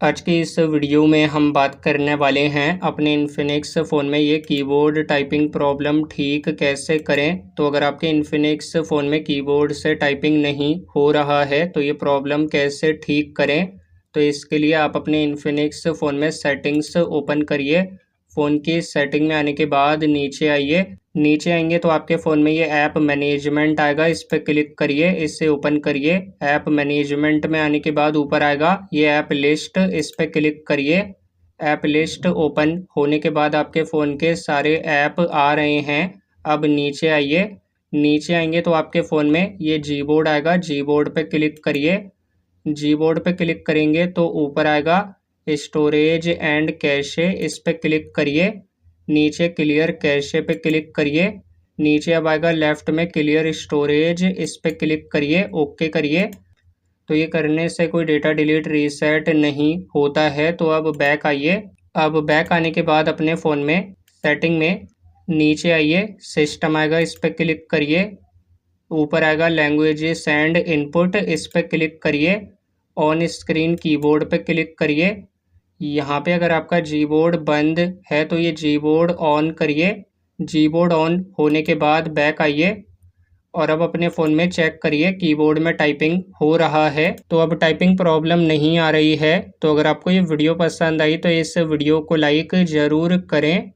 आज की इस वीडियो में हम बात करने वाले हैं अपने इन्फिनिक्स फ़ोन में ये कीबोर्ड टाइपिंग प्रॉब्लम ठीक कैसे करें। तो अगर आपके इन्फिनिक्स फ़ोन में कीबोर्ड से टाइपिंग नहीं हो रहा है तो ये प्रॉब्लम कैसे ठीक करें। तो इसके लिए आप अपने इन्फिनिक्स फ़ोन में सेटिंग्स ओपन करिए। फ़ोन की सेटिंग में आने के बाद नीचे आइए। नीचे आएंगे तो आपके फ़ोन में ये ऐप मैनेजमेंट आएगा, इस पर क्लिक करिए, इससे ओपन करिए। ऐप मैनेजमेंट में आने के बाद ऊपर आएगा ये ऐप लिस्ट, इस पर क्लिक करिए। ऐप लिस्ट ओपन होने के बाद आपके फ़ोन के सारे ऐप आ रहे हैं। अब नीचे आइए। नीचे आएंगे तो आपके फ़ोन में ये जीबोर्ड आएगा, जीबोर्ड पे क्लिक करिए। जीबोर्ड पे क्लिक करेंगे तो ऊपर आएगा स्टोरेज एंड कैशे, इस पे क्लिक करिए। नीचे क्लियर कैशे पे क्लिक करिए। नीचे अब आएगा लेफ्ट में क्लियर स्टोरेज, इस पे क्लिक करिए, ओके करिए। तो ये करने से कोई डेटा डिलीट रीसेट नहीं होता है। तो अब बैक आइए। अब बैक आने के बाद अपने फ़ोन में सेटिंग में नीचे आइए, सिस्टम आएगा, इस पे क्लिक करिए। ऊपर आएगा लैंग्वेजेस एंड इनपुट, इस पे क्लिक करिए। ऑन स्क्रीन कीबोर्ड पे क्लिक करिए। यहाँ पे अगर आपका जीबोर्ड बंद है तो ये जीबोर्ड ऑन करिए। जीबोर्ड ऑन होने के बाद बैक आइए और अब अपने फ़ोन में चेक करिए कीबोर्ड में टाइपिंग हो रहा है। तो अब टाइपिंग प्रॉब्लम नहीं आ रही है। तो अगर आपको ये वीडियो पसंद आई तो इस वीडियो को लाइक ज़रूर करें।